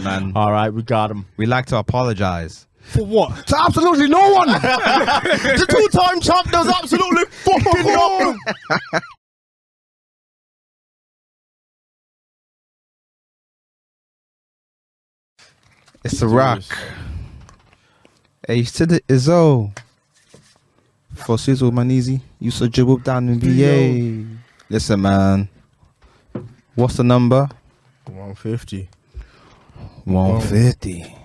Listen, man. All right, we got him. We like to apologize. For what? To absolutely no one. The two-time champ does absolutely fucking nothing. It's a rock. Hey, to the Izzo. For Sizzle Manizi. You so jibble down in VA. Listen, man. What's the number? 150. 150.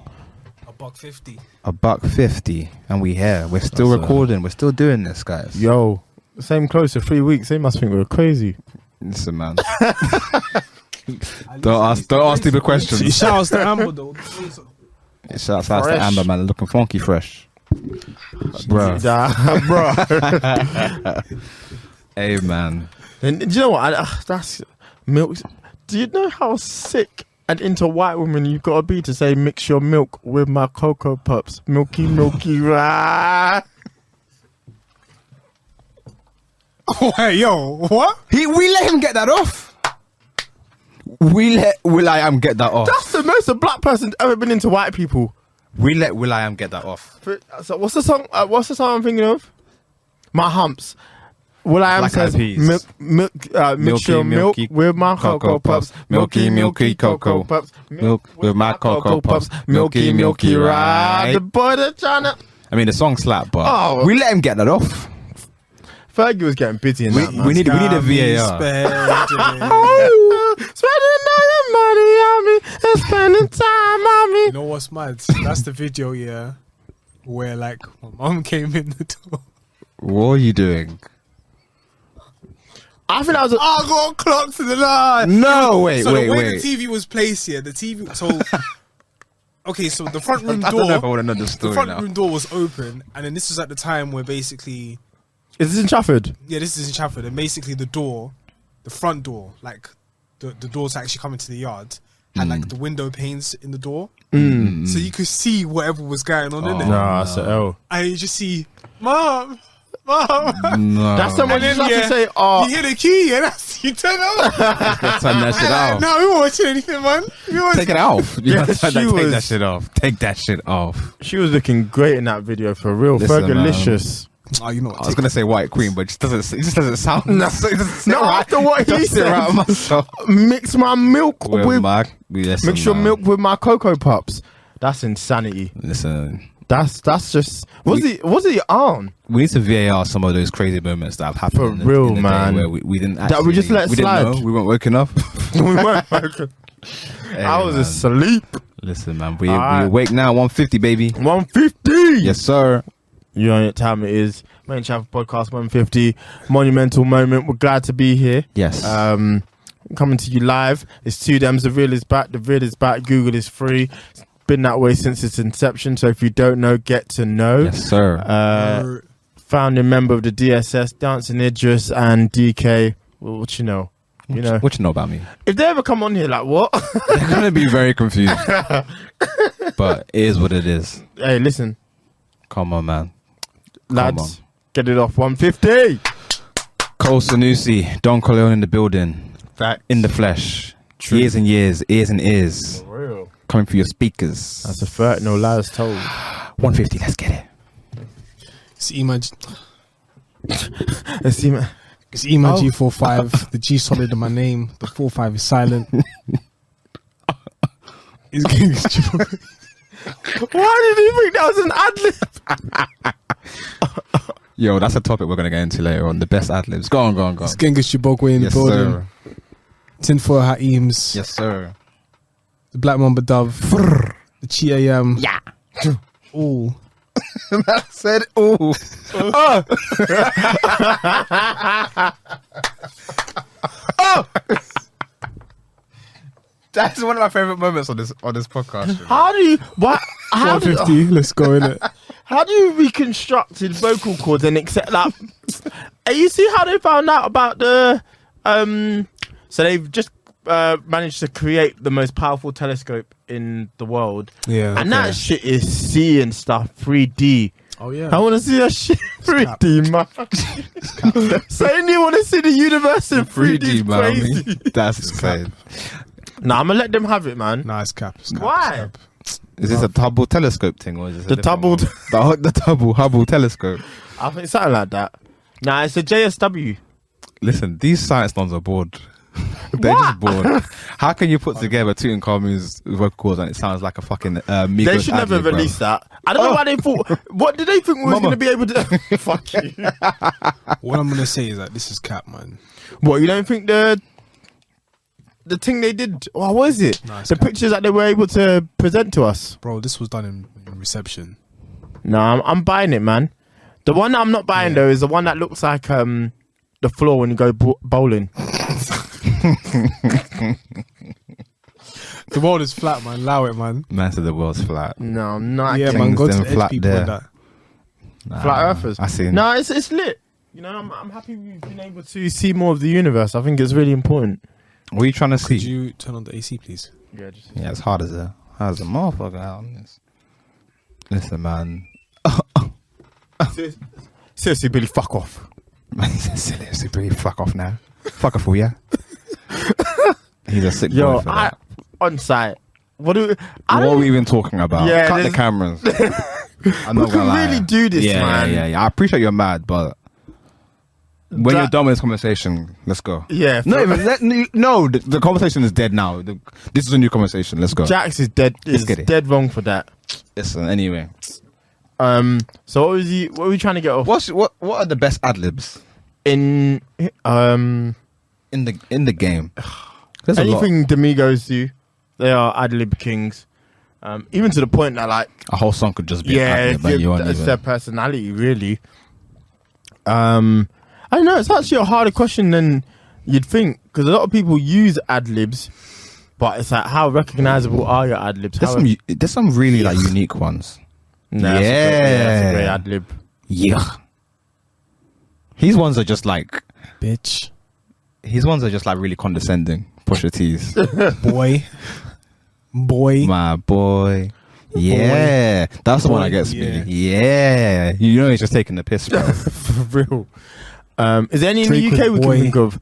$1.50. $1.50. And we here. We're still recording. We're still doing this, guys. Yo, same close to 3 weeks. They must think we're crazy. Listen, man. Don't ask stupid questions. Shout out to Amber though. Shouts out to Amber, man. Looking funky fresh. Bro. Hey, man. And do you know what? That's milk. Do you know how sick and into white woman you've got to be to say mix your milk with my Cocoa Puffs? Milky, rah. Oh, hey, yo, what? We let him get that off. We let will.i.am get that off. That's the most a black person ever been into white people. We let will.i.am get that off. So what's the song? What's the song I'm thinking of? My Humps. will.i.am Black says Eyed Peas. mix your milk with my Cocoa Puffs. Milky Cocoa Puffs. Milk with my Cocoa Puffs. Milky ride. The boy that's tryna. I mean, the song slap, but we let him get that off. Fergie was getting busy in that, man. We need a VAR. Spending all your money on me and spending time on me. You know what's mad? That's the video, yeah, where like my mum came in the door. What are you doing? I think I was. I got clocked to the line. No, wait. The way the TV was placed here, the TV. So okay, so the front room door. I don't know if I want to know the story front now. room door was open, and then this was at the time where basically. Is this in Chafford? Yeah, this is in Chafford, and basically the front door, like the door to actually come into the yard, had like the window panes in the door, so you could see whatever was going on in there. Nah, that's an L. And you just see, Mom. No. That's the one you have to say. You hear the key, and you turn it off. Turn that shit off. No, we weren't watching anything, man. Take it off. Yeah, Take that shit off. Take that shit off. She was looking great in that video for real. Fergalicious. Oh, you know what? I was gonna say White Queen, but it just doesn't sound. No, after what he said, right myself. Mix my milk with mix your milk with my Cocoa Puffs. That's insanity. Listen, that's just. Was he on? We need to VAR some of those crazy moments that have happened For real, man. Where we didn't actually. That we just let slide. Didn't know. We weren't woken up. We weren't woken. I was asleep. Listen, man, we awake now. 150, baby. 150. Yes, sir. You know what time it is. Main Chafford Podcast 150. Monumental moment. We're glad to be here. Yes. Coming to you live. It's 2Dems. The Real is back. The Real is back. Google is free. It's been that way since its inception. So if you don't know, get to know. Yes, sir. Founding member of the DSS, Dancing Idris and DK. Well, what you know? You know. What you know about me? If they ever come on here, like what? They're gonna be very confused. But it is what it is. Hey, listen. Come on, man. Lads, get it off. 150. Cole Sanusi, Don Corleone in the building. Facts. In the flesh. True. Years and years, ears and ears. For real. Coming for your speakers. That's a fact, no lies told. 150, let's get it. It's Eman. Let's see, man. It's Eman G45. The G solid in my name. The 45 is silent. It's Why did you think that was an Adlib? Yo, that's a topic we're going to get into later on. The best Adlibs. Go on. It's Genghis Chibokwe in the building. Sir. Tinfoil Hat Eames. Yes, sir. The Black Mamba Dove. The Chi-Am. Yeah. Ooh. I said, ooh. Oh. That's one of my favorite moments on this podcast. How do you? What? How 150. Let's go in it. How do you reconstruct his vocal cords and accept that? And you see how they found out about the? So they've just managed to create the most powerful telescope in the world. Yeah. And that shit is seeing stuff 3D. Oh yeah. I want to see that shit 3D, man. Saying you want to see the universe in 3D, man. crazy. That's insane. Nah, I'm gonna let them have it, man. Nah, it's cap. It's cap. Why? It's cap. Is this a Hubble telescope thing or is this The doubled. the Hubble telescope? I think something like that. Nah, it's a JSW. Listen, these science dons are bored. They're just bored. How can you put together Tutankhamun's vocal cords and it sounds like a fucking Migos They should never ad-lib, bro? release that. I don't know why they thought. What did they think we was Mama. going to be able to? Fuck you. What I'm gonna say is that this is cap, man. What, you don't think the thing they did? Oh, what is it? Nah, it's The cap. pictures that they were able to present to us. Bro, this was done in reception. No, I'm buying it, man. The one that I'm not buying though is the one that looks like the floor when you go bowling. The world is flat, man. Allow it, man. Man said the world's flat. No, I'm not. Yeah, Things man. Go to them the flat edge people there. and that. Nah, Flat earthers. I seen. No, it's lit. You know, I'm happy we've been able to see more of the universe. I think it's really important. What are you trying to see? Could you turn on the AC, please? Yeah, just Yeah, it's hard as a motherfucker out on this. Listen, man. seriously, Billy, fuck off. Man, he said seriously, pretty fuck off now. Fuck off, will ya? He's a sick boy Yo, for that. on site. What What are we even talking about? Yeah, Cut the there's- cameras. I'm We not gonna can lie. really do this, yeah, man. Yeah. I appreciate you're mad, but when That- you're done with this conversation, let's go. Yeah, No, the conversation is dead now. This is a new conversation. Let's go. Jax is dead. Let's Is get it. dead wrong for that. Listen, anyway. So what was he? What were we trying to get off? What are the best ad-libs In in the game? There's a lot. anything Domingos do, they are ad-lib kings. Even to the point that like, A whole song could just be yeah, an ad-lib and you won't it's even- their personality really. I don't know. It's actually a harder question than you'd think because a lot of people use ad-libs, but it's like how recognizable are your ad-libs? There's some really like unique ones. Nah, that's a great ad-lib. Yeah. His ones are just like Bitch. really condescending. Pusha T's. Boy. Boy. My boy. Yeah. That's the one that gets me. Yeah. You know he's just taking the piss, bro. For real. Is there any in Drake the UK with we boy. can think of?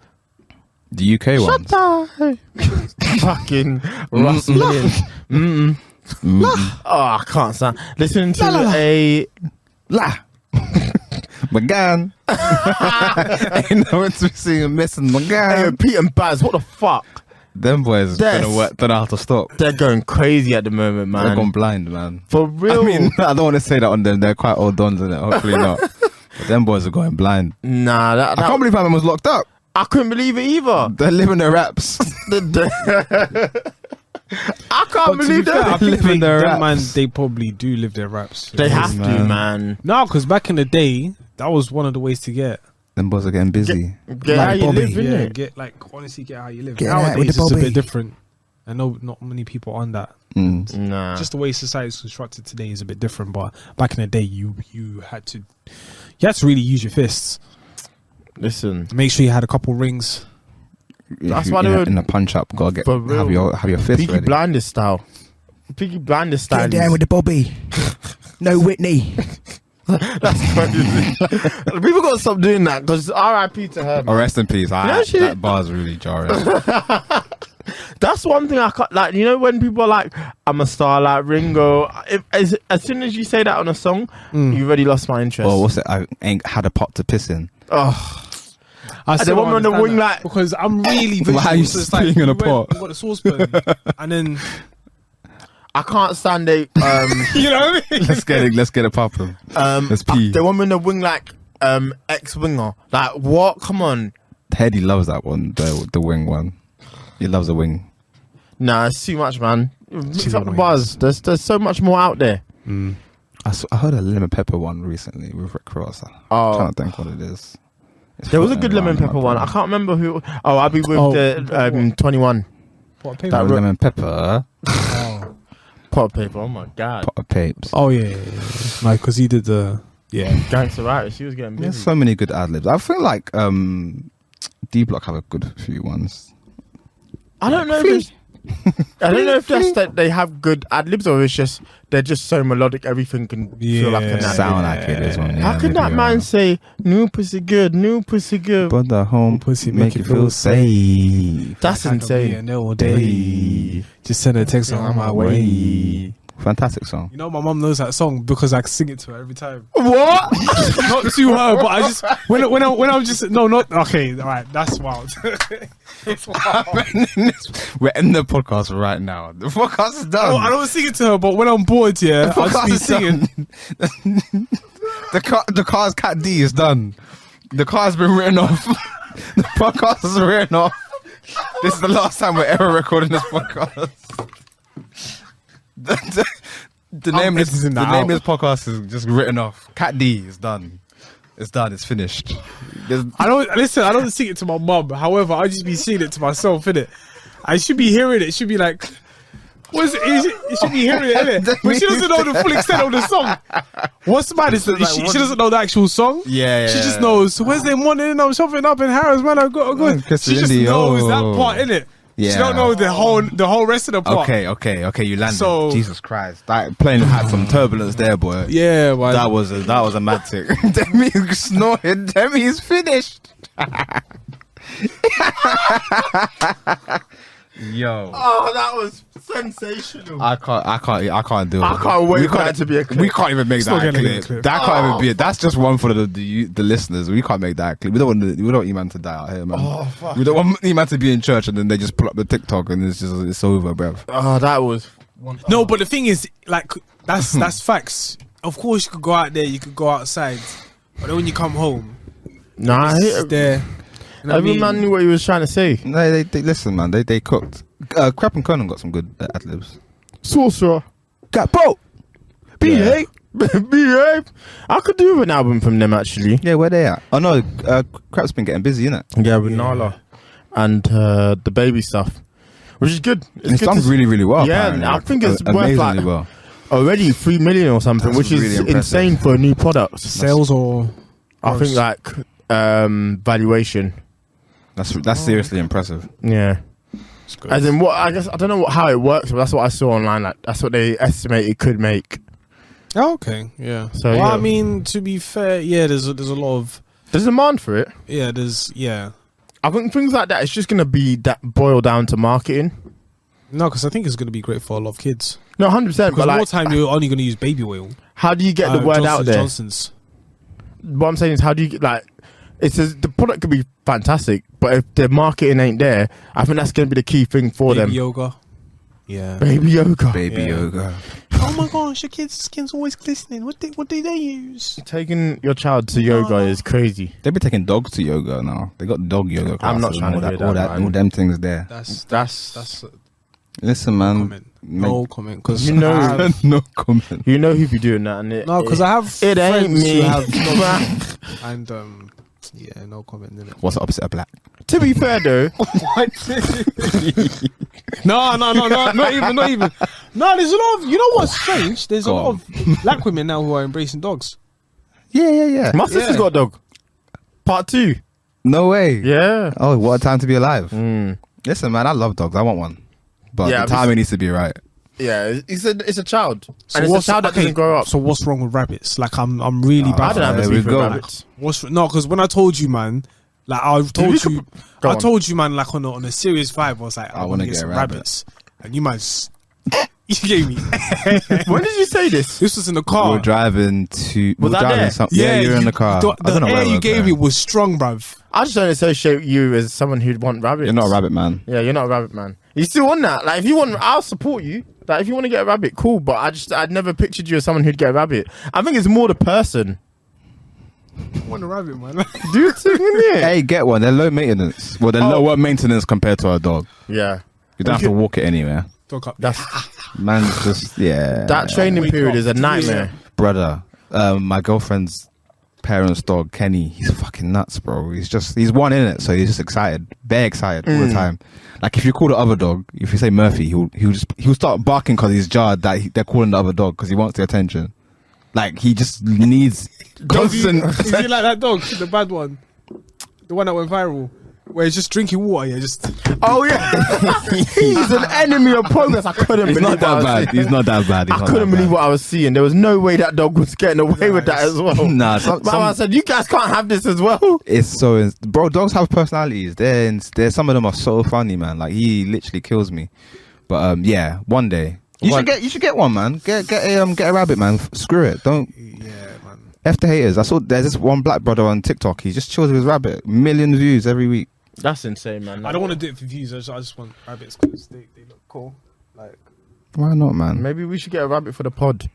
The UK ones. Fucking Russ Millions. Oh, I can't stand. Listening to a La. McGann. Ain't no one to see him missing hey, McGann. Pete and Baz. What the fuck? Them boys don't know how to stop. They're going crazy at the moment, They're man. gone blind, man. For real. I mean, I don't want to say that on them. They're quite old dons, innit? Hopefully not. But them boys are going blind. Nah, I can't believe Eman was locked up. I couldn't believe it either. They're living their raps. I can't believe I that. think Living their them man, raps. they probably do live their raps. They have to, man. man. No, because back in the day, that was one of the ways to get. Them boys are getting busy. Get how you Bobby. live, innit? Get like honestly get how you live. Get out with Nowadays the it's a Bobby. bit different. I know not many people on that. Nah. Just the way society is constructed today is a bit different. But back in the day, you had to really use your fists. Listen. Make sure you had a couple rings. That's why they were in a punch up. Gotta For real. have your fist Peaky ready. Blinders style. Peaky Blinders style. the Bobby. No Whitney. That's crazy. People gotta stop doing that because R.I.P. to her. Oh, Man. rest in peace. she- That bar's really jarring. That's one thing I can't like. You know when people are like, "I'm a star like Ringo." As soon as you say that on a song, you already lost my interest. Oh, what's it? I ain't had a pot to piss in. Oh, I the one on the wing, like- because I'm really visual. Why are you So it's spitting in a you pot? You got the saucepan, and then I can't stand it. you know what I mean? Let's get it popping. Let's pee. The one with the wing like ex-winger. Like what? Come on. Teddy loves that one, the wing one. He loves the wing. Nah, it's too much, man. Mix Too up the annoying. buzz. There's so much more out there. I heard a lemon pepper one recently with Rick Ross. Oh. I'm trying to think what it is. It's There was a floating good lemon around in my pepper one. I brain. can't remember who. Oh, I'll be with Oh, the 21 What, paper? That- Lemon pepper, Oh. pot of paper. Oh my god. pot of papes. Oh yeah. No, because he did the Gangster right. She was getting There's busy. so many good ad libs. I feel like D Block have a good few ones. I don't know if it's I don't know if that's that they have good ad-libs or it's just they're just so melodic everything can feel like an ad-lib. Sound like it is one. How can that man say new pussy good, But the home pussy make you feel safe. That's insane. All day. Just send a text on my way. Fantastic song. You know, my mum knows that song because I sing it to her every time. What? Not to her, but I just when I'm just not okay. All right, that's wild. It's wild. We're ending the podcast right now. The podcast is done. I don't sing it to her, but when I'm bored, I'll just be singing. The car's Cat D is done. The car's been written off. The podcast is written off. This is the last time we're ever recording this podcast. The name of this podcast is just written off. Cat D is done. It's done. It's finished. I don't sing it to my mum. However, I just be singing it to myself, innit? I should be hearing it. It should be like, what is it? It should be hearing it, innit? But she doesn't know the full extent of the song. What's mad is she doesn't know the actual song. Yeah. She just knows Wednesday morning I'm shopping up in Harrods, man. I got a good. She just knows that part, innit? Yeah. She don't know the whole rest of the part. Okay, you landed. So- Jesus Christ. That plane had some turbulence there, boy. Yeah, man. That was a mad tick. Demi snorted. Demi's finished. Yo. Oh, that was sensational. I can't do it. I can't wait for that to be a clip. We can't even make not that a gonna be a clip. clip. That can't even be it. That's just one for the listeners. We can't make that a clip. We don't want Eman to die out here, man. Oh, fuck. We don't want Eman to be in church and then they just pull up the TikTok and it's over, bruv. Oh, that was No, but the thing is, like, that's facts. Of course, you could go out there, you could go outside, but then when you come home, nah. it's there. You know what I Every mean? man knew what he was trying to say. No, they listen, man. They cooked. Crap and Conan got some good ad-libs. Sorcerer, Got bro. behave, behave. I could do an album from them actually. Yeah, where they at? Oh no, Crap's been getting busy, innit? Yeah, with Nala and the baby stuff, which is good. It's done really, really well. Yeah, apparently. I think it's worth amazingly like well. already 3 million or something, That's which is really impressive. insane for a new product. Sales or I think like valuation. That's seriously impressive. Yeah. As in what I guess I don't know how it works, but that's what I saw online. Like that's what they estimate it could make. Oh, okay, yeah. So, well, yeah. I mean, to be fair, yeah, there's a lot of There's demand for it. yeah. I think things like that it's just gonna be that boil down to marketing. No, because I think it's going to be great for a lot of kids. No, 100%. Because But more like, time you're only going to use baby oil. how do you get the word out there? Johnson's. What I'm saying is, how do you get like? The product could be fantastic, but if the marketing ain't there, I think that's gonna be the key thing for Baby them. yoga. Yeah. Baby yoga. Baby Yeah. yoga. Oh my gosh, your kid's skin's always glistening. What do they use? Taking your child to yoga is crazy. They be taking dogs to yoga now. They got dog yoga classes. I'm not trying and to all hear that, all that, that, man. all them things there. That's Listen, man. comment. No comment. Because You know- no comment. You know who be doing that, and it, no, because I have it ain't friends me. who have dogs and yeah, no comment. Innit? What's the opposite of black? To be fair though, No, not even. No, there's a lot of. You know what's strange? There's a Go lot on. of black women now who are embracing dogs. Yeah. my sister's got a dog. Part 2. No way. Yeah. Oh, what a time to be alive. Mm. Listen, man, I love dogs. I want one. But Yeah, the timing needs to be right. Yeah, it's a child, So and it's a what's- child that okay, doesn't grow up. So what's wrong with rabbits? Like I'm really I bad. don't have a there we beef with go. rabbits. No, because when I told you, man, like I told you, Go I on. told you, man, like on a serious vibe. I was like, I wanna want to get get a some rabbit. rabbits, and you man, you gave me. When did you say this? This was in the We car. were driving to. Was that there? Yeah, you're in the car. I The don't know where air we you were gave me going. was strong, bruv. I just don't associate you as someone who'd want rabbits. You're not a rabbit man. Yeah, you're not a rabbit man. You still want that? Like, if you want, I'll support you. Like, if you want to get a rabbit, cool. But I'd never pictured you as someone who'd get a rabbit. I think it's more the person. I want a rabbit, man. Do you think, innit? Hey, get one. They're low maintenance. Well, they're lower maintenance compared to a dog. Yeah, You don't have to walk it anywhere. Talk up. that's Man's just, yeah. that training Wake period up. is a nightmare. Brother, my girlfriend's parents' dog, Kenny, he's fucking nuts, bro. He's one in it, so he's just excited. Very excited all the time. Like, if you call the other dog, if you say Murphy, he'll start barking because he's jarred that they're calling the other dog because he wants the attention. Like, he just needs constant Is he like that dog, the bad one, the one that went viral? where he's just drinking water. Yeah, just Oh yeah, he's an enemy of progress. I couldn't He's believe not that what I was bad. He's not that bad. He's I not couldn't that believe bad. what I was seeing. There was no way that dog was getting away with that as well. Nah, But I said, you guys can't have this as well. it's so bro. Dogs have personalities. There's some of them are so funny, man. Like he literally kills me. But yeah, one day you should get one, man. Get a rabbit, man. Screw it. Don't. yeah, man. F the haters. I saw there's this one black brother on TikTok. He just chills with his rabbit. Million views every week. That's insane, man. I don't want to do it for views. I just want rabbits because they look cool. Like Why not, man? Maybe we should get a rabbit for the pod.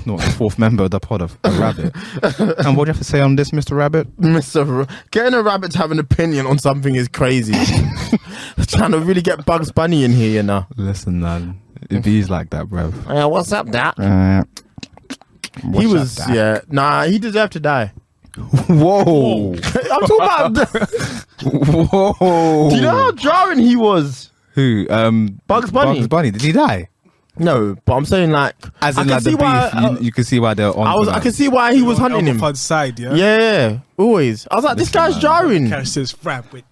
Not the fourth member of the pod of a rabbit. And what do you have to say on this, Mr. Rabbit? Getting a rabbit to have an opinion on something is crazy. Trying to really get Bugs Bunny in here, you know. Listen, man. If he's like that, bruv. What's up, Dad? What's He was, up, Dak? yeah. Nah, he deserved to die. Whoa. I'm talking about. Whoa. Do you know how jarring he was? Who? Bugs Bunny. Bugs Bunny. Did he die? No, but I'm saying like, As I in can like the see beef. why. You can see why they're on. I can see why he was hunting him. Fun side, yeah. Yeah, always. I was like, this guy's jarring. Catch this rabbit.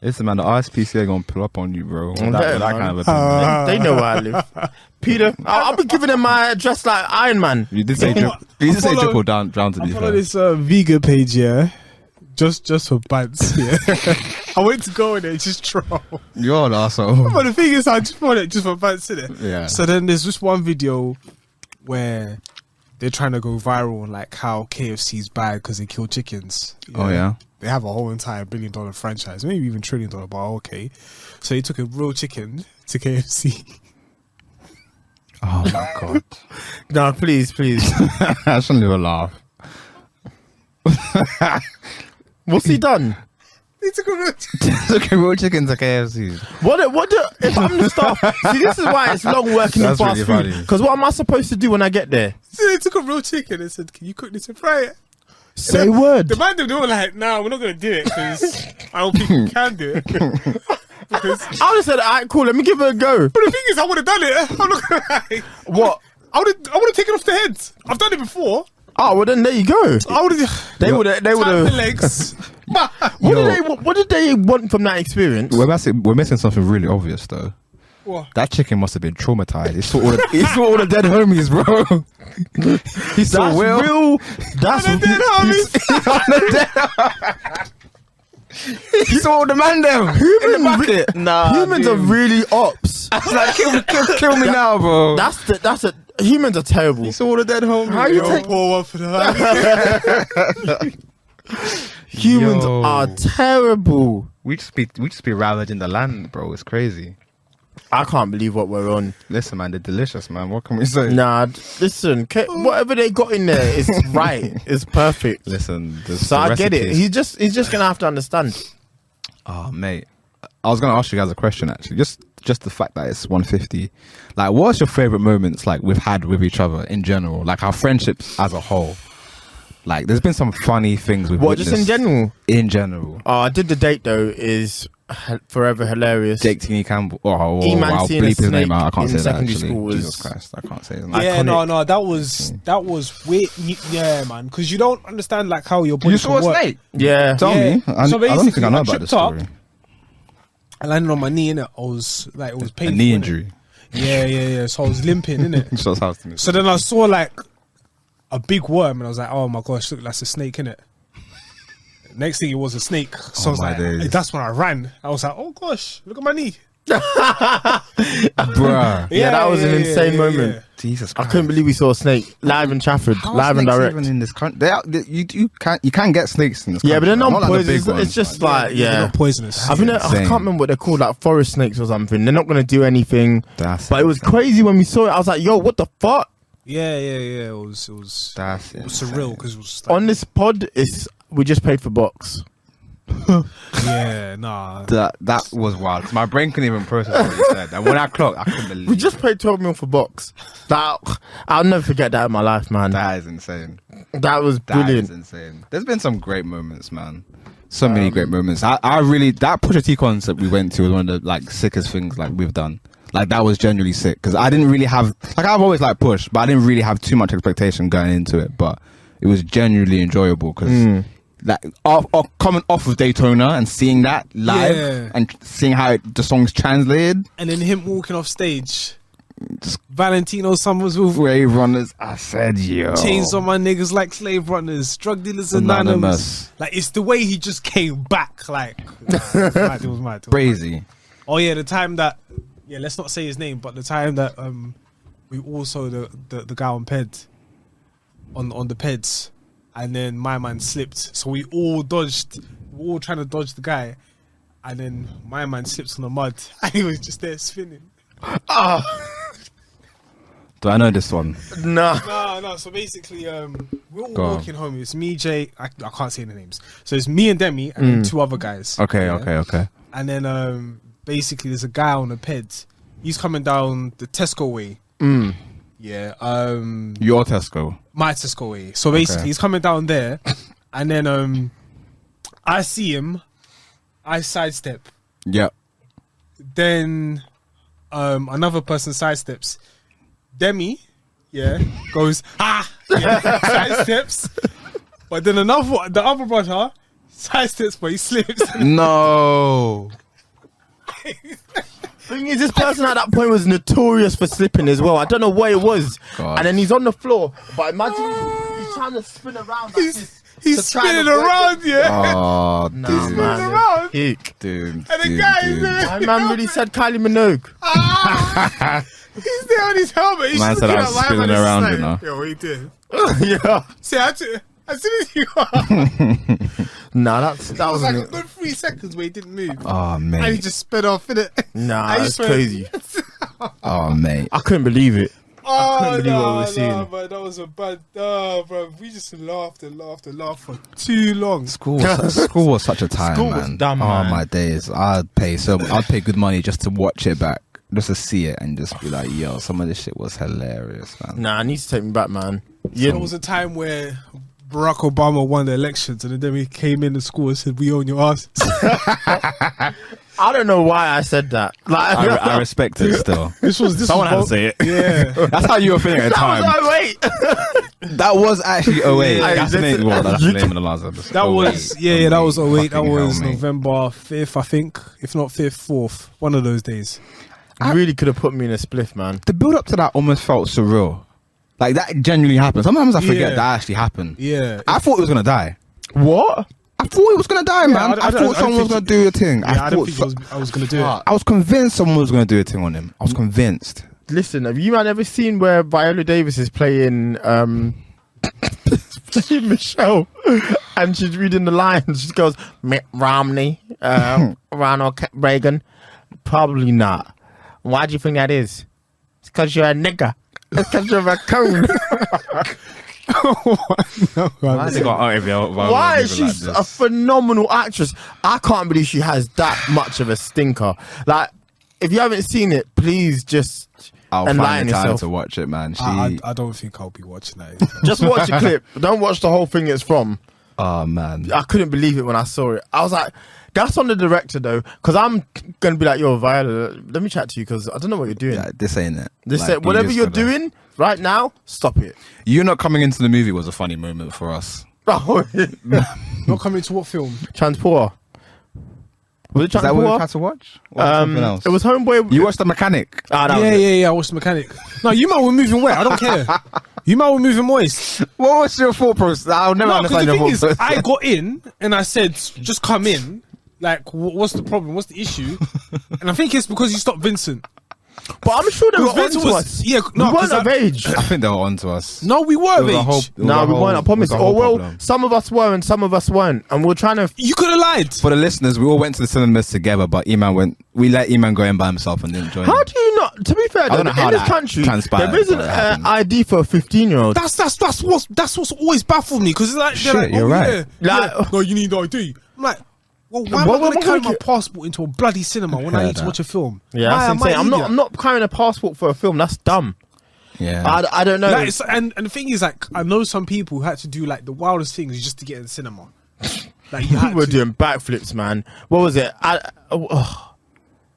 Listen, man. The RSPCA gonna pull up on you, bro. Yeah, That man. kind of opinion. They know where I live. Peter, I'll be giving him my address like Iron Man. You did say Follow- you did say follow- triple down to I be follow fair. this vegan page, yeah. Just for bands, yeah. I went to go in there and just troll. You're an arsehole. But the thing is, I just followed it just for bands, innit? Yeah. So then there's this one video where they're trying to go viral on like how KFC's bad because they kill chickens. Oh, yeah? They have a whole entire $1 billion franchise, maybe even $1 trillion, but okay. So he took a real chicken to KFC. Oh my god. No, please. I shouldn't even laugh. What's he done? He took a real Took a real chicken to KFC. If I'm the staff, see, this is why it's long working in That's fast really food. funny. Because what am I supposed to do when I get there? So they took a real chicken and said, "Can you cook this and fry it?" Say word. The man, they were like, "Nah, we're not gonna do it because I don't think we can do it." Because, I would have said, all right, cool, let me give it a go. but the thing is, I would have done it. I'm not gonna lie. What? I would have taken off the heads. I've done it before. Oh, well then there you go. I would have. They would have. the legs. What did they want from that experience? We're missing something really obvious though. What? That chicken must have been traumatized. He saw all the dead homies, bro. He saw That's Will. real. That's And then, homies. He saw all the man them in the bucket. Humans are really ops. I was like, kill me now, bro. Humans are terrible. He saw all the dead homies. How you Yo, take- pour one for the Humans Yo. are terrible. We just be ravaging the land, bro. It's crazy. I can't believe what we're on. Listen, man, they're delicious, man. What can we say? Nah, listen, whatever they got in there is right. It's perfect. Listen, So I get it. He's just gonna have to understand. Oh, mate. I was gonna ask you guys a question actually. Just the fact that it's 150. Like, what's your favorite moments like we've had with each other in general? Like our friendships as a whole. Like, there's been some funny things we've What, just in witnessed. general? In general. Oh, I did the date though. Is forever hilarious. Jake Tini Campbell. Oh, Eman I'll seeing a bleep his name snake out. I can't in say that secondary actually. school was- Jesus Christ, I can't say his name. Yeah, Iconic. no, that was weird. Yeah, man, because you don't understand like how your body You saw a can work. snake? Yeah. Tell Yeah. me. I So don't think basically, I know I about this tripped up. story. I landed on my knee, innit? I was like, it was A painful. knee innit? injury. Yeah. So I was limping, innit? Just house to me. So then I saw like a big worm, and I was like, "Oh my gosh, look, that's a snake, innit?" Next thing, it was a snake. So I was my like, days. that's when I ran. I was like, "Oh gosh, look at my knee." Bruh. Yeah, that was an insane moment. yeah. Jesus I Christ. couldn't believe we saw a snake live in Chafford, How are live and snakes direct. even in this country? You can get snakes in this Yeah, country. but they're not like the poisonous. big It's ones. just like, They're yeah. not poisonous. I think I insane. can't remember what they're called, like forest snakes or something. They're not going to do anything. That's But it was insane. crazy when we saw it. I was like, yo, what the fuck? Yeah. It was That's surreal because it was just like, On this pod, we just paid for box. yeah, nah. That was wild. 'Cause my brain couldn't even process what you said. And when I clocked, I couldn't believe We just paid 12 mil for box. I'll never forget that in my life, man. that is insane. That was That brilliant. is insane. There's been some great moments, man. So many great moments. I really, that Pusha T concert we went to was one of the like sickest things like we've done. Like that was genuinely sick because I didn't really have like I've always liked Push, but I didn't really have too much expectation going into it. But it was genuinely enjoyable because like coming off of Daytona and seeing that live and seeing how the song's translated, and then him walking off stage. Just Valentino Summers with Slave Runners. I said, yo, chains on my niggas like slave runners, drug dealers anonymous. Like, it's the way he just came back. Like, it was mad. Crazy. Oh yeah, the time that let's not say his name, but the time that we also the guy on Ped on the Peds, and then my man slipped, so we all dodged. We were all trying to dodge the guy, and then my man slipped on the mud, and he was just there spinning. Do I know this one? No. So basically, we're all walking home. It's me, Jay. I can't say the names. So it's me and Demi, and then two other guys. Okay. And then basically, there's a guy on the Ped. He's coming down the Tesco way. Yeah. Your Tesco. My Tesco way. So basically, he's coming down there, and then I see him. I sidestep. Yep. Then another person sidesteps. Demi, goes sidesteps. But then the other brother sidesteps, but he slips. No. Thing is, this person at that point was notorious for slipping as well. I don't know what it was. God. And then he's on the floor. But imagine he's trying to spin around like this. He's spinning around, Oh, he's spinning around. Dude. And the guy is there. My man really said Kylie Minogue. He's there on his helmet. He's man said I was spinning around, you know. Yo, what you doing? Yeah. See, as soon as you Nah, that was like a good 3 seconds where he didn't move. Oh, mate. And he just sped off, innit? Nah, that's crazy. Oh, mate. I couldn't believe it. Oh, what we were seeing. But that was a bad. Bro, we just laughed for too long. School was such a time, School man. was dumb, oh, man. my days. I'd pay good money just to watch it back, just to see it and just be like, yo, some of this shit was hilarious, man. Nah, I need to take me back, man. Yeah. There was a time where Barack Obama won the elections, and then he came in the school and said, "We own your asses." I don't know why I said that. Like, I respect it still. Someone had to say it. Yeah, that's how you were feeling at the time. That was actually 08. That's the name of the last episode. That was that was 08. That was November 5th, I think, if not 5th, 4th, one of those days. You really could have put me in a spliff, man. The build up to that almost felt surreal. Like, that genuinely happened. Sometimes I forget that actually happened. Yeah. I thought he was going to die. What? I thought he was going to die, man. I thought someone was going to do a thing. I don't think I was going to do it. I was convinced someone was going to do a thing on him. I was convinced. Listen, have you man ever seen where Viola Davis is playing Michelle and she's reading the lines? She goes, Mitt Romney, Ronald Reagan. Probably not. Why do you think that is? It's because you're a nigga. It's because you're a coon. Why? She's a phenomenal actress. I can't believe she has that much of a stinker. Like, if you haven't seen it, please just I'll find the time to watch it, man. I don't think I'll be watching that. Just watch a clip. Don't watch the whole thing it's from. Oh, man. I couldn't believe it when I saw it. I was like, that's on the director, though, because I'm going to be like, yo, Viola, let me chat to you, because I don't know what you're doing. Yeah, this ain't it. Whatever you're doing right now, stop it. You not coming into the movie was a funny moment for us. Not coming to what film? Transporter. Was it Transporter? Is that what we tried to watch? Or something else? It was Homeboy. You watched The Mechanic? Yeah, I watched The Mechanic. No, you might were moving wet. I don't care. You might were moving moist. What was your thought process? I'll never understand your thought process. I got in and I said, just come in. Like, what's the problem? What's the issue? And I think it's because you stopped Vincent. But I'm sure they were on to us. Yeah, we weren't of age. I think they were on to us. No, we were of age. No, we weren't. I promise. Some of us were and some of us weren't. And we're trying to... You could have lied. For the listeners, we all went to the cinemas together, but we let Eman go in by himself and didn't join. How do you not... To be fair, in this country, there isn't an ID for a 15-year-old. That's what's always baffled me, because it's like... Shit, you're right. No, you need ID. I'm like... Well, why am I going to carry my passport into a bloody cinema when I need to watch a film? Yeah, that's insane. I'm not carrying a passport for a film. That's dumb. Yeah, I don't know. And the thing is, like, I know some people who had to do like the wildest things just to get in the cinema. Like, we were doing backflips, man. What was it?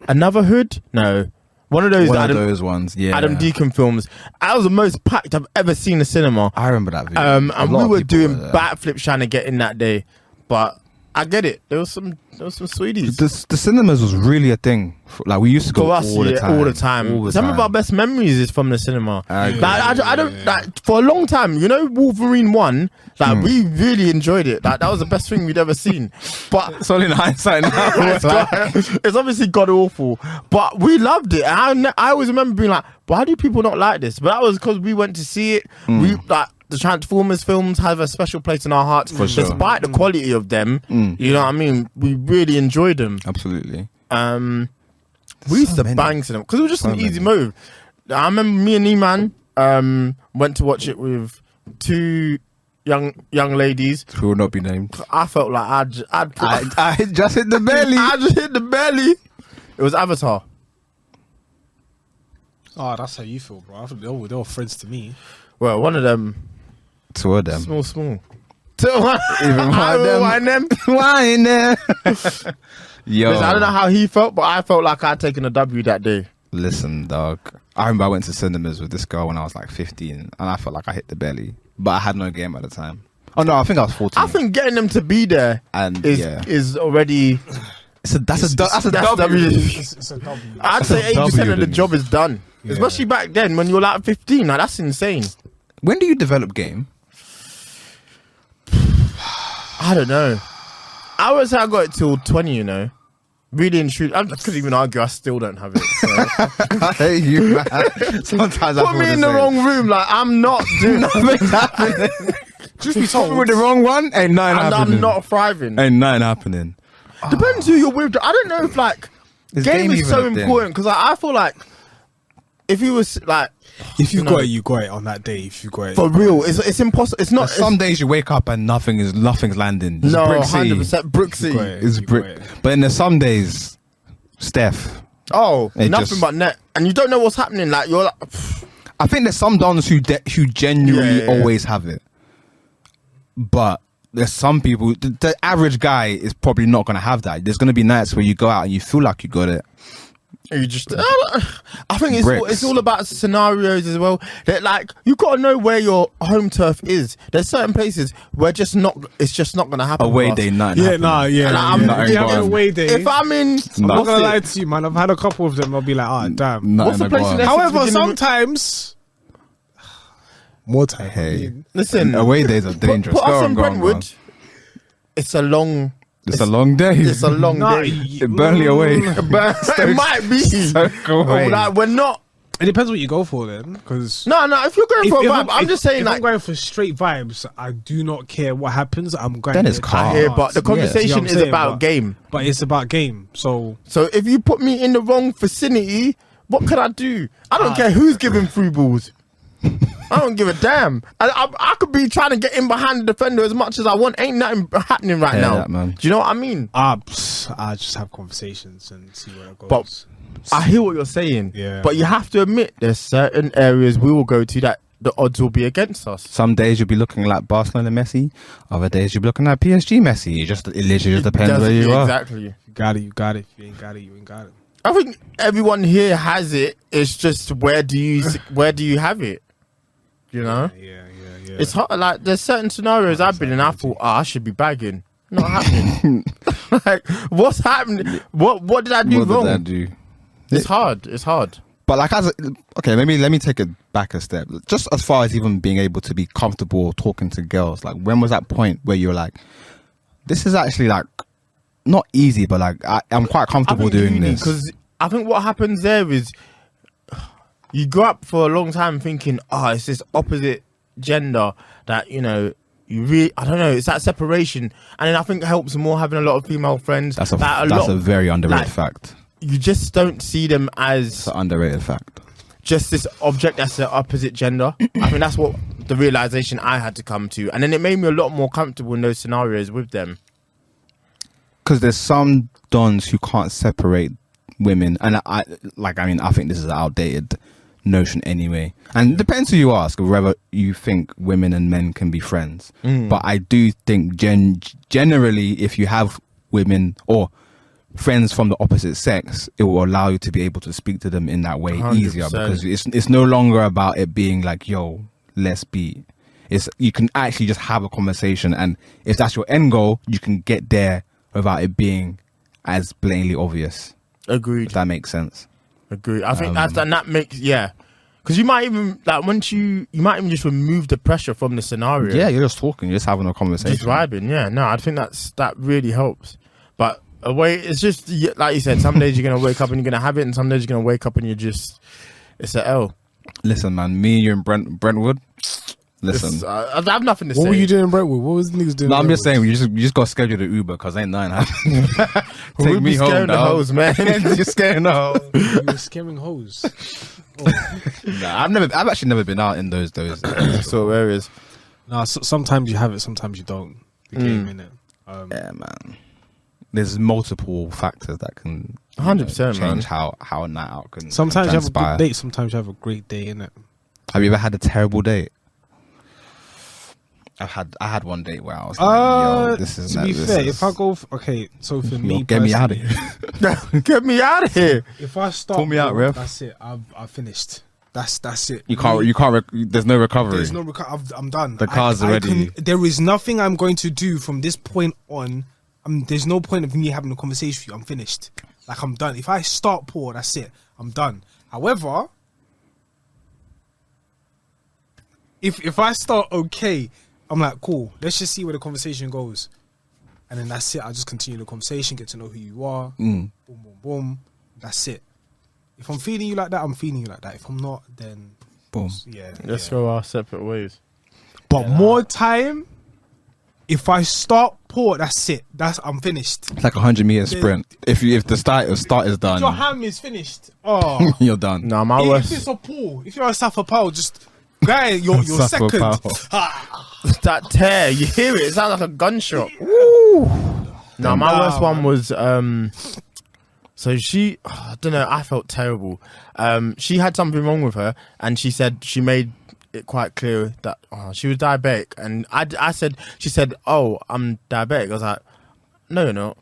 Another Hood? No, one of those ones. Yeah, Adam Deacon films. That was the most packed I've ever seen a cinema. I remember that video. And we were doing backflips trying to get in that day. but I get it. There was some sweeties. The cinemas was really a thing. Like we used to go For us, all the time. all the time. Some of our best memories is from the cinema. I don't like for a long time. You know, Wolverine 1. Like we really enjoyed it. Like that was the best thing we'd ever seen. But It's all in hindsight now. it's obviously god awful, but we loved it. And I always remember being like, why do people not like this? But that was because we went to see it. We like the Transformers films have a special place in our hearts, For sure. despite the quality of them. You know what I mean? We really enjoyed them. Absolutely. We used to many. bang to them because it was just an So easy many. move. I remember me and Eman went to watch it with two young ladies. Who will not be named. I felt like I just hit the belly. I just hit the belly. It was Avatar. Oh, that's how you feel, bro. I thought they were friends to me. Well, one of them, Two of them. small. Even one of them. One them. Wine there. Yo. Listen, I don't know how he felt, but I felt like I'd taken a W that day. Listen, dog. I remember I went to cinemas with this girl when I was like 15, and I felt like I hit the belly, but I had no game at the time. Oh no, I think I was 14. I think getting them to be there And is already. that's a W. W. It's a W. I'd say a 80% of the W, job is done. Yeah. Especially back then when you were like 15. Now that's insane. When do you develop game? I don't know. I would say I got it till 20, you know. Really and truly. I couldn't even argue I still don't have it. So. I hate you, man. Sometimes I Put feel me in the same. wrong room. Like, I'm not doing nothing happening. Just be told. With the wrong one, ain't nothing happening. I'm not thriving. Ain't nothing happening. Depends who you're with. I don't know if, like, Is game is even so a thing? important because I feel like if he was, like, If you No. got it, you got it on that day. If you got it, for real, it's impossible. It's not. Some days you wake up and nothing's landing. It's No, brick city. 100% brick you got city. it. It's You brick. got it. But then there's some days, Steph. Oh, It nothing just- but net. And you don't know what's happening. Like, you're like, I think there's some dons who genuinely Yeah, yeah. always have it. But there's some people, the average guy is probably not going to have that. There's going to be nights where you go out and you feel like you got it. you just. I think Bricks. it's all about scenarios as well. That, like, you got to know where your home turf is. There's certain places where it's just not going to happen. Away for us. day, night. Yeah, nah, yeah. And I'm yeah. not You have going. a away day. If I'm in, I'm not what's gonna it? lie to you, man. I've had a couple of them. I'll be like, ah, damn. Nothing What's the place about in it. Essex However, beginning with- sometimes more time. Hey, Listen, away days are dangerous. Put Go us on, in go on, go Brentwood. on. It's a long. It's a long day. It's a long Nah, day. Burnley away. But it might be. Stoke away. Like, we're not. It depends what you go for then, because No. If you're going for a vibe, I'm just saying, if like, I'm going for straight vibes, I do not care what happens. I'm going. Then it's there calm. to yeah, dance. but the You know conversation what I'm is saying? about game. But it's about game. So So if you put me in the wrong vicinity, what can I do? I don't care who's giving free balls. I don't give a damn. I could be trying to get in behind the defender as much as I want. Ain't nothing happening right Yeah, now. that, man. Do you know what I mean? I just have conversations and see where it goes. But I hear what you're saying. Yeah. But you have to admit there's certain areas we will go to that the odds will be against us. Some days you'll be looking like Barcelona Messi. Other days you'll be looking like PSG Messi. It literally just depends where you are. Exactly. you got it. You got it. If you ain't got it, you ain't got it. I think everyone here has it. It's just where do you have it? You know, Yeah. it's hard. Like there's certain scenarios I've been in. I thought, I should be bagging. Not happening. Like, what's happening? What did I do What wrong? did I do? It's hard. It's hard. But like, okay, maybe let me take it back a step. Just as far as even being able to be comfortable talking to girls, like when was that point where you're like, this is actually like not easy, but like I'm quite comfortable doing this. Because I think what happens there is you grow up for a long time thinking, it's this opposite gender that you really, I don't know, it's that separation, and then I think it helps more having a lot of female friends. That's a very underrated fact. You just don't see them as It's an underrated fact. just this object that's the opposite gender. I think that's what the realization I had to come to, and then it made me a lot more comfortable in those scenarios with them. Because there's some dons who can't separate women, and I think this is an outdated notion anyway. And it depends who you ask, whether you think women and men can be friends. But I do think generally, if you have women or friends from the opposite sex, it will allow you to be able to speak to them in that way 100%. easier, because it's no longer about it being like, yo, let's be. It's you can actually just have a conversation, and if that's your end goal, you can get there without it being as blatantly obvious. Agreed. If that makes sense. Agreed. I think that makes because you might even you might even just remove the pressure from the scenario. Yeah, you're just talking, you're just having a conversation, just vibing. Yeah, no, I think that really helps. But it's just like you said. Some days you're gonna wake up and you're gonna have it, and some days you're gonna wake up and it's an L. Listen, man, me, you, and Brentwood. Listen, I have nothing to say. What were you doing in Brentwood? What was the niggas doing? No, I'm just saying, you just got to schedule the Uber because ain't nothing happening. We'll Take me home, scaring the hoes, man. You're scaring the hoes. You were scaring hoes. Nah, I've actually never been out in those sort of areas. Nah, sometimes you have it, sometimes you don't. The game, innit? Yeah, man. There's multiple factors that can 100%, change how a night out can. Sometimes you have a transpire. good date, sometimes you have a great day, innit? Have you ever had a terrible date? I had one date where I was like, yo, this is to be fair, if I go so for me, get me out of personally, here. Get me out of here. If I start, Pull me out, ref. That's it. I've finished. That's it. You can't. There's no recovery. There's no recovery. I'm done. The car's already. There is nothing I'm going to do from this point on. There's no point of me having a conversation with you. I'm finished. Like, I'm done. If I start poor, that's it. I'm done. However, if I start okay, I'm like, cool. Let's just see where the conversation goes, and then that's it. I just continue the conversation, get to know who you are. Boom, boom, boom. That's it. If I'm feeling you like that, I'm feeling you like that. If I'm not, then Boom. yeah. Let's go our separate ways. But more time, if I start poor, that's it. I'm finished. It's like a 100-meter sprint. If the start is done, Your ham is finished. Oh, you're done. No, my if worst. it's a pool, if you're a Safa Powell, just guy, you're Safa second. Powell. That tear, you hear it? It sounds like a gunshot. No, my worst one was so she, I don't know, I felt terrible. She had something wrong with her, and she said she made it quite clear that she was diabetic, and she said, "Oh, I'm diabetic." I was like, "No, you're not."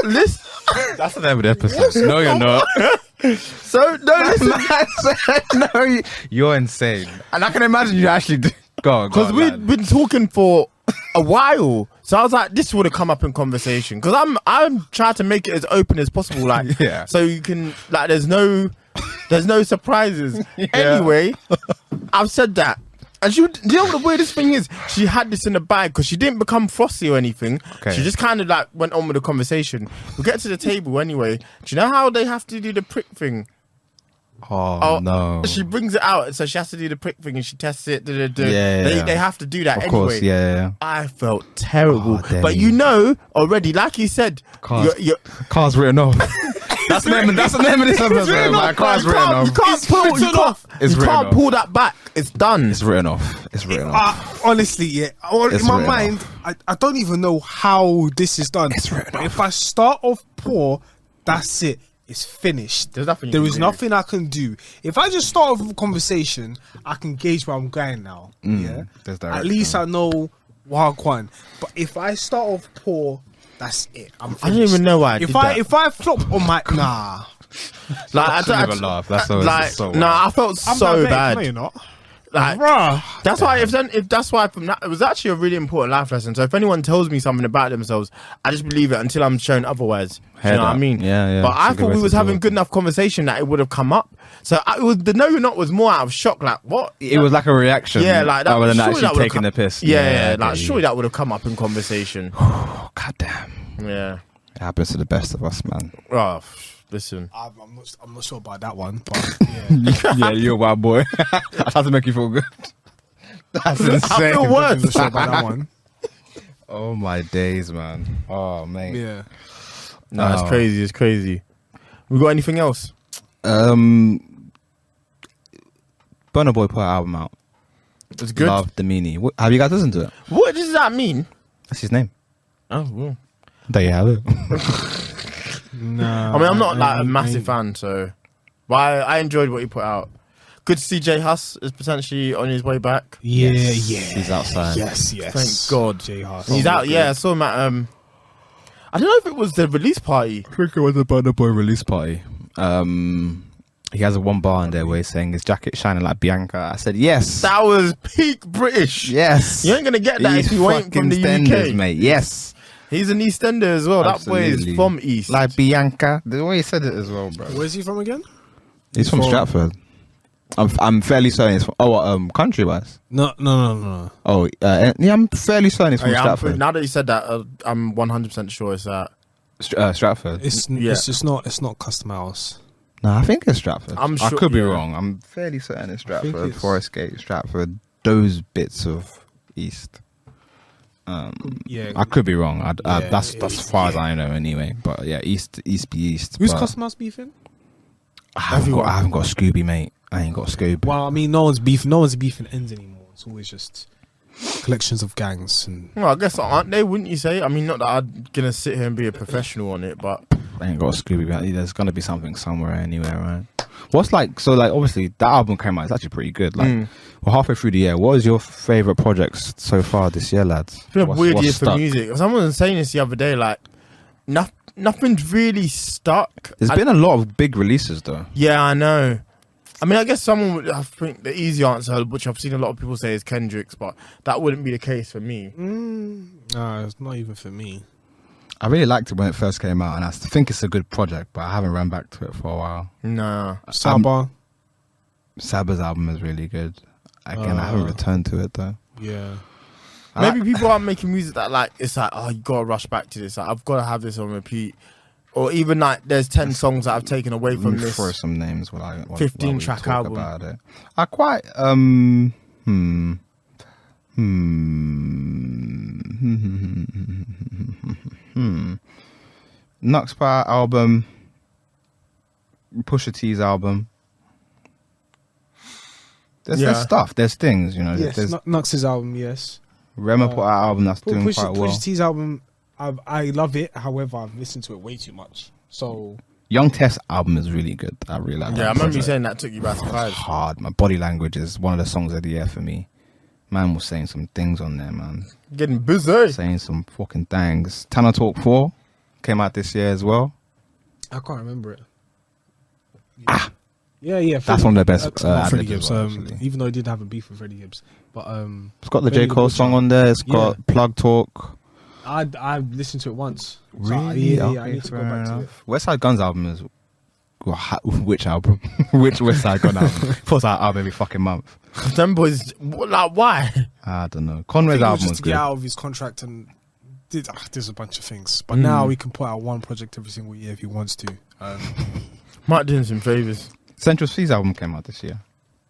Listen, That's the name of the episode. No, you're not. so no, listen, No, you're insane. And I can imagine you actually do. Go on, because we've been talking for a while, so I was like, this would have come up in conversation. Because I'm trying to make it as open as possible, like, Yeah. so you can, like, there's no surprises. Anyway, I've said that, and do you know what the weirdest thing is? She had this in the bag because she didn't become frosty or anything. Okay. She just kind of like went on with the conversation. We get to the table anyway. Do you know how they have to do the prick thing? Oh, no. She brings it out, so she has to do the prick thing, and she tests it. Yeah. They have to do that Of anyway. course, yeah. I felt terrible, Oh, but you know already, like you said, Cars. you're, Car's written off. That's the name of this episode. My car's written off. you can't pull that back. It's done. It's written off. It's written off. Honestly, yeah. It's In my written mind, I don't even know how this is done. It's written But off. if I start off poor, that's it. It's finished. There's nothing you There can is do. nothing I can do. If I just start off with a conversation, I can gauge where I'm going now. Yeah. There's At direction. least I know Wagwan. But if I start off poor, that's it. I'm finished. I don't even know why I did that. If I flop on my Like, I shouldn't even laugh. That's so, like, so no, I felt I'm so diabetic. bad. No, you're not. Like, Bruh. that's why if that's why from that, it was actually a really important life lesson. So if anyone tells me something about themselves, I just believe it until I'm shown otherwise. Do you Head know what I up. mean? Yeah. But It's I a good thought way we to was do having it. good enough conversation that it would have come up. So it was the no, you're not was more out of shock. Like what? It was like a reaction. Yeah, like that. rather than surely actually that would've taking the piss. Yeah, I like get you. surely that would have come up in conversation. God damn. Yeah. It happens to the best of us, man. Oh, listen. I'm not sure about that one, but yeah. Yeah, you're a wild boy. I have to make you feel good. That's insane. I feel worse. I'm not sure about that one. Oh my days, man. Oh man. Yeah. No, it's crazy. It's crazy. We got anything else? Burna Boy put an album out. It's good. Love the Meanie. Have you guys listened to it? What does that mean? That's his name. Oh, well. There you have it. No. I mean, I'm not like a massive fan, so. But I enjoyed what he put out. Good to see J Huss is potentially on his way back. Yeah, Yes. yeah. He's outside. Yes. Thank God. J Huss. He's out. Yeah, I saw him at. I don't know if it was the release party. I think it was the Burna Boy release party. He has a one bar in there where he's saying his jacket shining like Bianca. I said yes. That was peak British. Yes. You ain't gonna get that if you ain't from the EastEnders, UK, mate. Yes. He's an EastEnder as well. Absolutely. That boy is from East. Like Bianca. The way he said it as well, bro. Where's he from again? He's from Stratford. I'm fairly certain he's from... country wise. No. Oh, yeah, I'm fairly certain he's from Stratford. Now that you said that, I'm 100% sure it's that. Stratford. It's not Custom House. No, I think it's Stratford. I'm sure, I could be wrong. I'm fairly certain it's Stratford, Forest Gate, Stratford, those bits of East. Yeah, I could be wrong. That's as far as I know anyway. But yeah, East be East. Who's Custom House beefing? I haven't got Scooby, mate. I ain't got Scooby. Well, I mean, no one's beefing ends anymore. It's always just collections of gangs. And well, I guess aren't they? Wouldn't you say? I mean, not that I'm gonna sit here and be a professional on it, but I ain't got Scooby. But there's gonna be something somewhere anyway, right? What's obviously that album came out. It's actually pretty good. We're halfway through the year. What is your favorite projects so far this year, lads? It's been a weird year for music. Someone was saying this the other day. Like, nothing's really stuck. There's been a lot of big releases though. Yeah, I know. I mean, I guess someone would. I think the easy answer, which I've seen a lot of people say, is Kendrick's, but that wouldn't be the case for me. No, it's not even for me. I really liked it when it first came out, and I think it's a good project, but I haven't run back to it for a while. Nah. Saba's album is really good. Again, I haven't returned to it though. Yeah. Maybe people aren't making music that it's like, oh, you gotta rush back to this. Like, I've gotta have this on repeat. Or even like, there's 10 songs that I've taken away from this. Throw some names while 15 track album. About it. I quite Nux Power album, Pusha T's album. There's stuff. There's things, you know. Yes, there's Nux's album, yes. Rema put out an album that's doing quite well. Pusha T's album, I love it. However, I've listened to it way too much. So Young Test's album is really good. I really like. Yeah, I remember you saying that took you by surprise. Hard. My Body Language is one of the songs of the year for me. Man was saying some things on there, man. Getting busy. Saying some fucking things. Tana Talk 4 came out this year as well. I can't remember it. Yeah. Yeah. That's one of the best. Freddie Gibbs. Well, even though he did have a beef with Freddie Gibbs, but it's got the J. Cole song on there. It's got Plug Talk. I listened to it once. Really? So Okay, I need to go fair back to it. enough. West Side Gun's album is which album? Which West Side Gun album? Puts out album every fucking month. Them boys, like, why? I don't know. Conway's album just was to good. get out of his contract and there's a bunch of things. But now he can put out one project every single year if he wants to. Might do him some favors. Central C's album came out this year.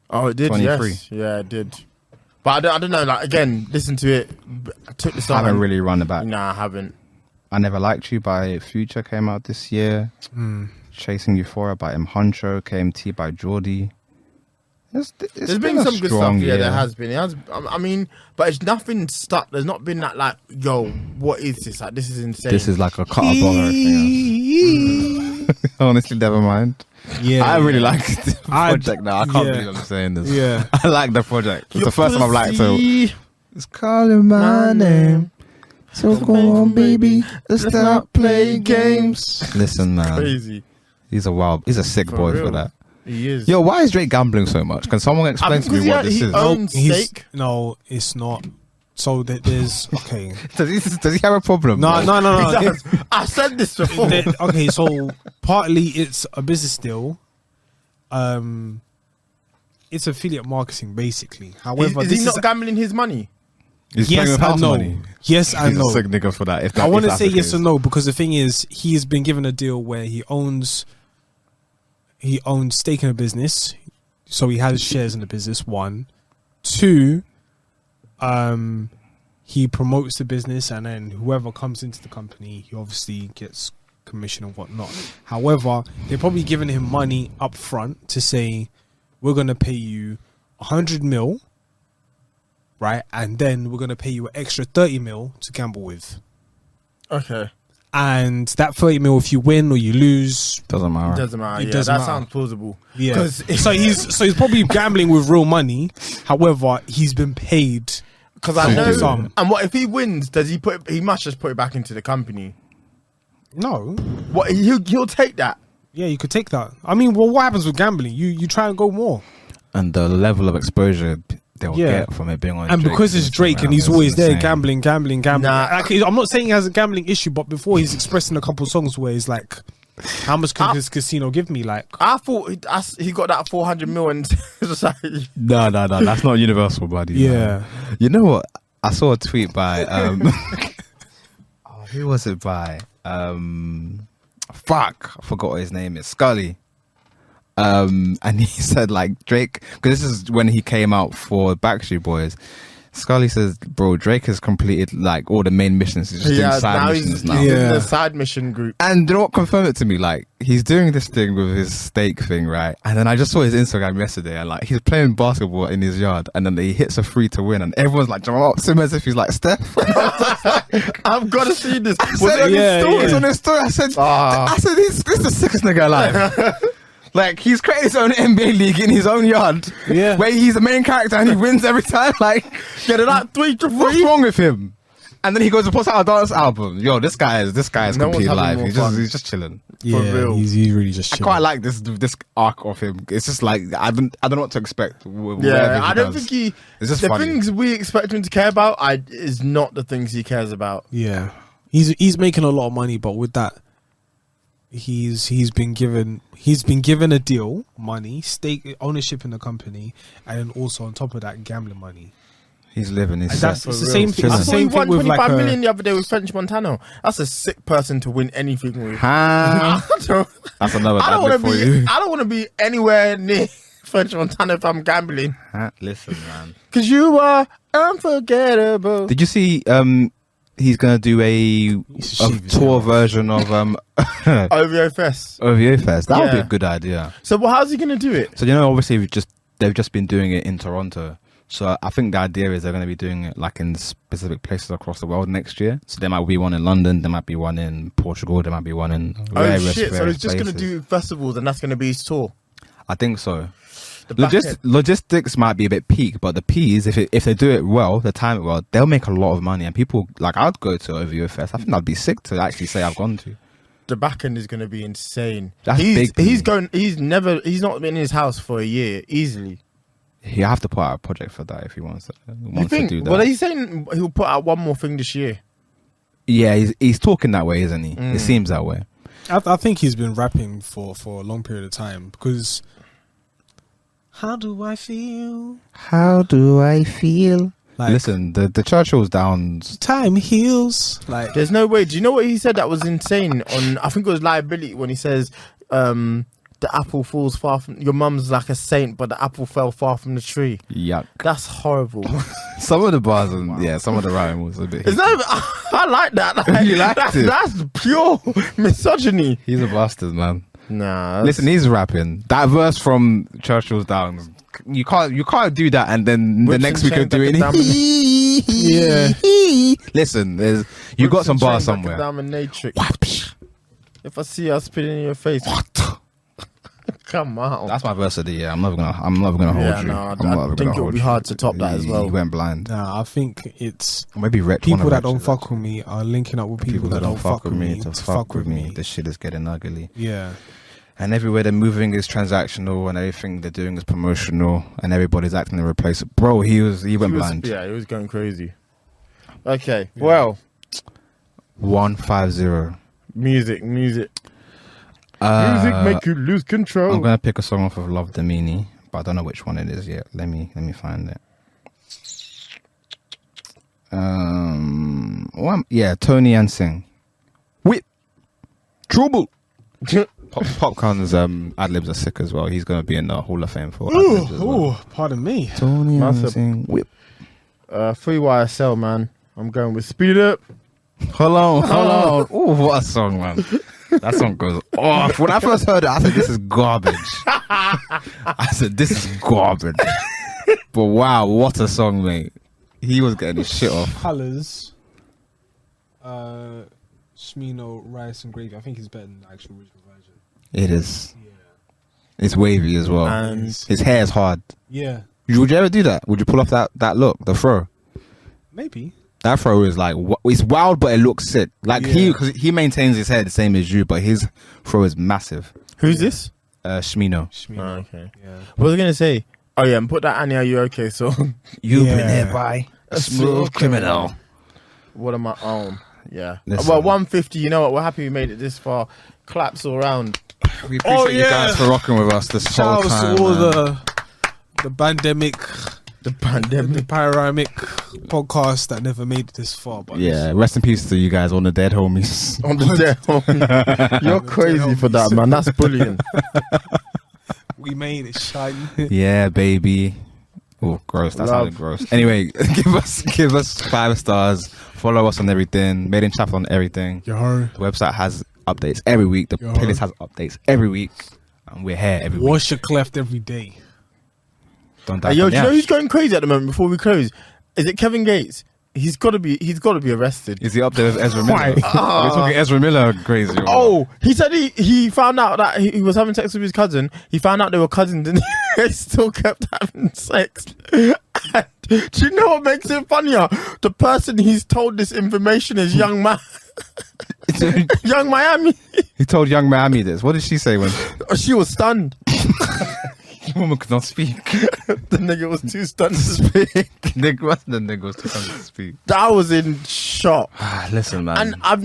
Oh, it did. 23. Yes. Yeah, it did. But I don't know. Like, again, listen to it. I took the song. I haven't really run it back. Nah, I haven't. I Never Liked You by Future came out this year. Chasing Euphoria by M. Huncho. KMT by Geordie. There's been some good stuff. Yeah, there has been. It has. I mean, but it's nothing stuck. There's not been that like, yo, what is this? Like, this is insane. This is like a cut above everything else. Honestly, never mind. Yeah, I really like the project now. I can't believe I'm saying this. Yeah, I like the project. It's the first time I've liked it. So It's calling my name. So go on, baby. Let's stop playing games. Listen, man. Crazy. He's a sick boy real. for that. He is. Yo, why is Drake gambling so much? Can someone explain to me what this is? Steak. No, it's not. So there's okay. Does he have a problem? No. I said this before. Okay, so partly it's a business deal. It's affiliate marketing basically. However, is he not gambling his money? He's yes playing with and house no. money. Yes and He's no. a sick nigga for that. I want to say yes or no because the thing is, he's been given a deal where he owns stake in a business, so he has shares in the business. 1, 2, he promotes the business, and then whoever comes into the company, he obviously gets commission and whatnot. However, they're probably giving him money up front to say, we're going to pay you 100 mil, right? And then we're going to pay you an extra 30 mil to gamble with. Okay. And that 30 mil, if you win or you lose, Doesn't matter. Doesn't matter. It Yeah, doesn't that matter. sounds plausible. yeah. So he's probably gambling with real money. However, he's been paid. Because I know. Some. And what if he wins? Does he put? He must just put it back into the company. No. What he'll take that. Yeah, you could take that. I mean, well, what happens with gambling? You try and go more. And the level of exposure they'll Yeah. get from it being on And Drake's because it's Drake and Instagram he's is always there insane. gambling. Nah. Like, I'm not saying he has a gambling issue, but before he's expressing a couple songs where he's like, how much can this casino give me? Like, I thought he got that 400 mil and it's just like, No, that's not universal, buddy. yeah. Man. You know what? I saw a tweet by who was it by? Fuck, I forgot what his name is. Scully. And he said like Drake, because this is when he came out for Backstreet Boys. Scully says, bro, Drake has completed like all the main missions. He's just doing yeah, side now missions he's now. in Yeah. the side mission group. And do you know what confirmed it to me? Like, he's doing this thing with his steak thing, right? And then I just saw his Instagram yesterday, and like, he's playing basketball in his yard, and then he hits a free to win, and everyone's like, jumping up to him as if he's like Steph. I've got to see this. I Was said, it on his yeah, story? It was on his story. I said, this is the sickest nigga alive. Like, he's created his own NBA league in his own yard, Yeah. where he's the main character and he wins every time. Like, Get it out 3 to what's 3. wrong with him? And then he goes and puts out a dance album. Yo, this guy is No one's complete having live. more He's fun. just chilling. Yeah, real. he's really just I chilling. quite like this arc of him. It's just like I don't know what to expect. Whatever Yeah, he I don't does. think he. It's just the funny. things we expect him to care about is not the things he cares about. Yeah, he's making a lot of money, but with that, he's been given a deal, money, stake, ownership in the company, and then also on top of that, gambling money. He's living. He's And that's set. it's the For same real. thing. Chilling. I It's the saw he same thing won with 25 like million the other day with French Montano. That's a sick person to win anything with. Huh? That's another I don't want Adlib to for be. you. I don't want to be anywhere near French Montano if I'm gambling. Huh? Listen, man. Cause you are unforgettable. Did you see? He's gonna do a shave his tour hair. version of OVO Fest. OVO Fest. That would be Yeah. a good idea. So, well, how's he gonna do it? So you know, obviously, they've just been doing it in Toronto. So I think the idea is they're going to be doing it like in specific places across the world next year. So there might be one in London, there might be one in Portugal, there might be one in Oh various shit! So he's just places. gonna do festivals, and that's gonna be his tour. I think so. The back end. Logistics might be a bit peak, but the P's, if they do it well, they time it well, they'll make a lot of money. And people like, I'd go to OVO Fest. I think that'd be sick to actually say I've gone to. The back end is going to be insane. That's he's big. he's going. He's not been in his house for a year easily. He have to put out a project for that if he wants to. You think? To do that. Well, he's saying he'll put out one more thing this year. Yeah, he's talking that way, isn't he? Mm. It seems that way. I think he's been rapping for a long period of time because. How do I feel? How do I feel? Like, Listen, the Churchill's Downs. time heals. Like, There's no way. Do you know what he said that was insane? On I think it was Liability when he says, "The apple falls far from your mum's like a saint, but the apple fell far from the tree." Yuck. That's horrible. Some of the bars, some of the rhyme was a bit. It's not even, I like that. Like, You liked it? That's pure misogyny. He's a bastard, man. Nah. Listen, he's rapping that verse from Churchill's Downs. You can't do that, and then the Whips next and week you're chains like doing. a Yeah. Listen, you got some bars somewhere. Dominatrix. If I see her spit in your face, come on. That's my verse of the year. I'm never gonna hold Yeah, you. no, I'm I never think gonna it'll hold be you. hard to top that as well. He went blind. nah, I think it's Maybe Rich. people that don't fuck with me are linking up with people that don't fuck with me to to fuck with me. This shit is getting ugly. Yeah. And everywhere they're moving is transactional, and everything they're doing is promotional, and everybody's acting irreplaceable. Bro, he went blind. Yeah, he was going crazy. Okay, well, 150. music. Music Uh, make you lose control. I'm gonna pick a song off of Love Domini, but I don't know which one it is yet. Let me find it. Tony and Sing. Whip. Trouble. Popcorn's Adlibs are sick as well. He's gonna be in the Hall of Fame for Adlibs as well. Oh, pardon me. Tony and Massive. Sing. Whip. Free YSL, man. I'm going with Speed Up. Hold on. Oh, what a song, man. That song goes off. When I first heard it, I said, this is garbage. But wow, what a song, mate. He was getting his shit off. Colours. Smino, rice and gravy. I think it's better than the actual original version. It is. Yeah. It's wavy as well. And His hair is hard. Yeah. Would you ever do that? Would you pull off that look, the fro? Maybe. That fro is like, it's wild, but it looks sick. Like Yeah. because he maintains his hair the same as you, but his fro is massive. Who's this? Shmino. Oh, okay. Yeah. What was I gonna say? Oh yeah, and put that Annie, are you okay song. You've Yeah. been hit by a smooth criminal. What am I on? Yeah. Listen. Well, 150. You know what? We're happy we made it this far. Claps all round. We appreciate you yeah. guys for rocking with us this whole Shout out time. to all man. the pandemic, The the pandemic. panoramic podcast that never made it this far. But Yeah, rest in peace to you guys, all the dead homies. On the dead. You're crazy for that, man. That's bullying. we made it shine. Yeah, baby. Oh, gross. That sounded gross. Anyway, give us 5 stars. Follow us on everything. Made in Chafford on everything. Yo, The website has updates every week. The Yo. playlist has updates every week. And we're here every week. wash your cleft every day. Don't die. Yo, from do you know yash. who's going crazy at the moment? Before we close, is it Kevin Gates? He's got to be arrested. Is he up there with Ezra Miller? Why? We're talking Ezra Miller crazy. Or Oh, he said he found out that he was having sex with his cousin. He found out they were cousins and he still kept having sex. And do you know what makes it funnier? The person he's told this information is Young Miami. He told Young Miami this. What did she say when She was stunned. the woman could not speak? The nigga was too stunned to speak. Nigga, what's the nigga was too to speak? I was in shock. Listen, man. And I've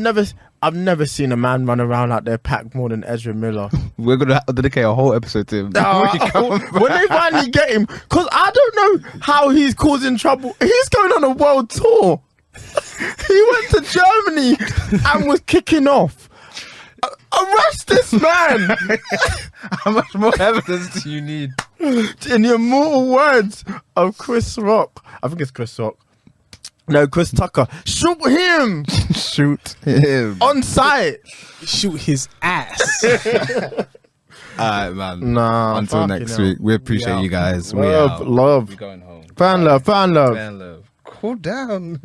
never seen a man run around out there packed more than Ezra Miller. We're gonna dedicate a whole episode to him. When they finally get him, because I don't know how he's causing trouble. He's going on a world tour. He went to Germany and was kicking off. Arrest this man! How much more evidence do you need? In the immortal words of Chris Rock. I think it's Chris Rock. No, Chris Tucker. Shoot him Shoot him. on sight. Shoot his ass. Alright, man. Nah. Until fucking next hell. week. We appreciate you guys. We Love, out. love. We going home. Fan love, fan love. Man, love. Cool down.